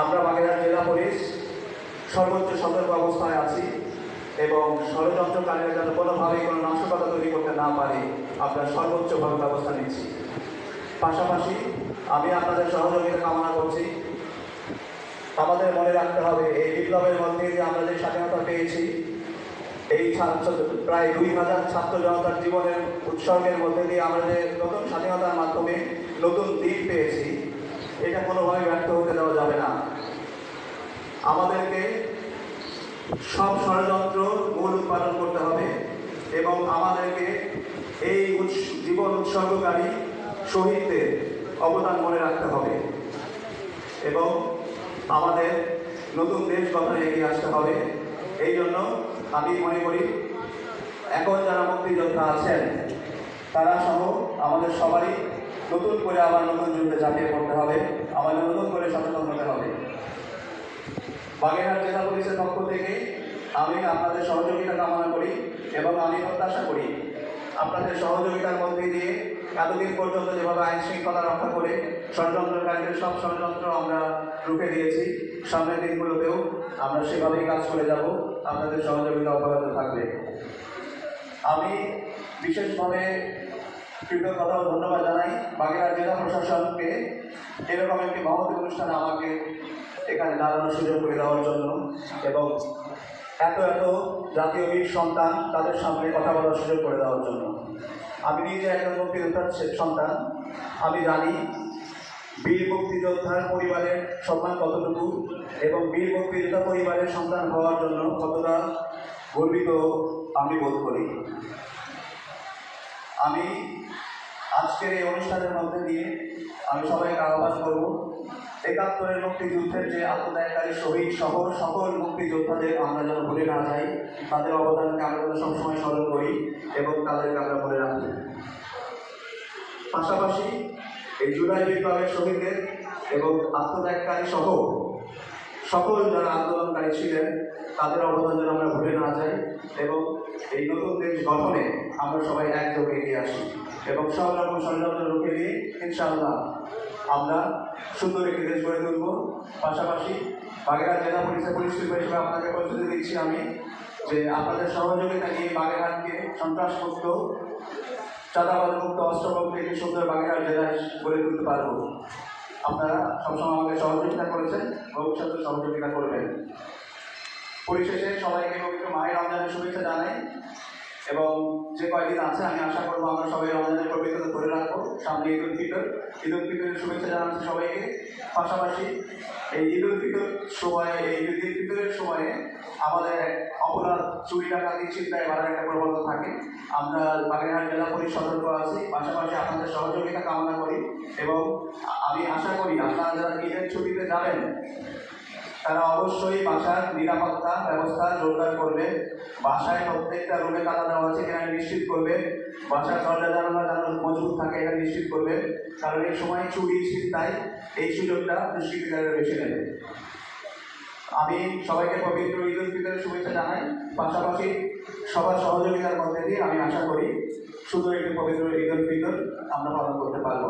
আমরা বাগেরহাট জেলা পুলিশ সর্বোচ্চ সতর্ক অবস্থায় আছি এবং ষড়যন্ত্রকারীরা যেন কোনোভাবেই কোনো নাশকতা তৈরি করতে না পারে আমরা সর্বোচ্চভাবে ব্যবস্থা নিচ্ছি। পাশাপাশি আমি আপনাদের সহযোগিতা কামনা করছি। আমাদের মনে রাখতে হবে এই বিপ্লবের মধ্যে যে আমরা যে স্বাধীনতা পেয়েছি, এই প্রায় 2000 ছাত্র জনতার জীবনের উৎসর্গের মধ্যে দিয়ে আমরা যে নতুন স্বাধীনতার মাধ্যমে নতুন দিক পেয়েছি, এটা কোনোভাবে ব্যর্থ হতে দেওয়া যাবে না। আমাদেরকে সব ষড়যন্ত্র মূল উৎপাদন করতে হবে এবং আমাদেরকে এই জীবন উৎসর্গকারী শহীদদের অবদান মনে রাখতে হবে এবং আমাদের নতুন দেশ গঠনে এগিয়ে আসতে হবে। এই জন্য আমি মনে করি এখন যারা মুক্তিযোদ্ধা আছেন তারা সহ আমাদের সবারই নতুন করে আবার নতুন যুদ্ধে ঝাঁপিয়ে পড়তে হবে, আমাদের নতুন করে সচেতন হতে হবে। বাগেরহাট জেলা পুলিশের পক্ষ থেকে আমি আপনাদের সহযোগিতা কামনা করি এবং আমি প্রত্যাশা করি আপনাদের সহযোগিতার মধ্যে দিয়ে এতদিন পর্যন্ত যেভাবে আইন শৃঙ্খলা রক্ষা করে ষড়যন্ত্রকারীদের সব ষড়যন্ত্র আমরা রুখে দিয়েছি, সামনের দিনগুলোতেও আমরা সেভাবেই কাজ করে যাব। আপনাদের সহযোগিতা অব্যাহত থাকবে। আমি বিশেষভাবে কৃতজ্ঞতা ও ধন্যবাদ জানাই বাগেরহাট জেলা প্রশাসনকে এরকম একটি মহৎ অনুষ্ঠানে আমাকে এখানে দাঁড়ানোর সুযোগ করে দেওয়ার জন্য এবং এত জাতীয় বীর সন্তান তাদের সামনে কথা বলার সুযোগ করে দেওয়ার জন্য। আমি নিজে একজন মুক্তিযোদ্ধার সন্তান। আমি জানি বীর মুক্তিযোদ্ধার পরিবারের সম্মান কতটুকু এবং বীর মুক্তিযোদ্ধা পরিবারের সন্তান হওয়ার জন্য কতটা গর্বিত আমি বোধ করি। আমি আজকের এই অনুষ্ঠানের মধ্যে দিয়ে আমি সবাইকে আহ্বান করব ৭১-এর মুক্তিযুদ্ধের যে আত্মত্যাগকারী শহীদ সহ সকল মুক্তিযোদ্ধাদের আমরা যেন ভুলে না যাই, তাদের অবদানকে আমরা যেন সবসময় স্মরণ করি এবং তাদেরকে আমরা মনে রাখি। পাশাপাশি এই জুলাই বিপ্লবের শহীদদের এবং আত্মত্যাগকারী সহ সকল যারা আন্দোলনকারী ছিলেন তাদের অবদান যেন আমরা ভুলে না যাই এবং এই নতুন দেশ গঠনে আমরা সবাই একযোগে এগিয়ে আসি এবং সব রকম ষড়যন্ত্র রুখে দিয়ে ইনশাআল্লাহ আমরা সুন্দর একটি দেশ গড়ে তুলব। পাশাপাশি বাগেরহাট জেলা পুলিশের পুলিশ সুপার হিসেবে আপনাকে প্রস্তুতি দিচ্ছি আমি যে আপনাদের সহযোগিতা নিয়ে বাগেরহাটকে সন্ত্রাসমুক্ত, চাঁদাবাজমুক্ত, অস্ত্রমুক্ত একটি সুন্দর বাগেরহাট জেলায় গড়ে তুলতে পারব। আপনারা সবসময় আমাকে সহযোগিতা করেছেন, ভবিষ্যতে সহযোগিতা করবেন। পরিশেষে সবাইকে পবিত্র মাহে রমজানের শুভেচ্ছা জানাই এবং যে কয়েকদিন আছে আমি আশা করবো আমরা সবাই রমজানের পবিত্রতা ধরে রাখবো। সামনে ঈদ উল ফিতরের শুভেচ্ছা জানাচ্ছি সবাইকে। পাশাপাশি এই ঈদ উল ফিতরের সময়ে আমাদের অপরাধ, চুরি, ডাকাতি, ছিনতাই বাড়ার একটা প্রবণতা থাকে। আমরা বাগেরহাট জেলা পুলিশ সতর্ক আছি। পাশাপাশি আপনাদের সহযোগিতা কামনা করি এবং আমি আশা করি আপনারা যারা ঈদের ছুটিতে যাবেন তারা অবশ্যই বাসার নিরাপত্তা ব্যবস্থা জোরদার করবে। বাসায় প্রত্যেকটা রুমে তালা দেওয়া আছে কিনা নিশ্চিত করবে। বাসার দরজা জানালা যেন মজবুত থাকে এটা নিশ্চিত করবে, কারণ এই সময় চুরি, ছিনতাই এই সুযোগটা দুষ্কৃতিকারীরা বেছে নেবে। আমি সবাইকে পবিত্র ঈদ উল ফিতরের শুভেচ্ছা জানাই। পাশাপাশি সবার সহযোগিতার মধ্যে দিয়ে আমি আশা করি শুধু একটি পবিত্র ঈদ উল ফিতর আমরা পালন করতে পারব।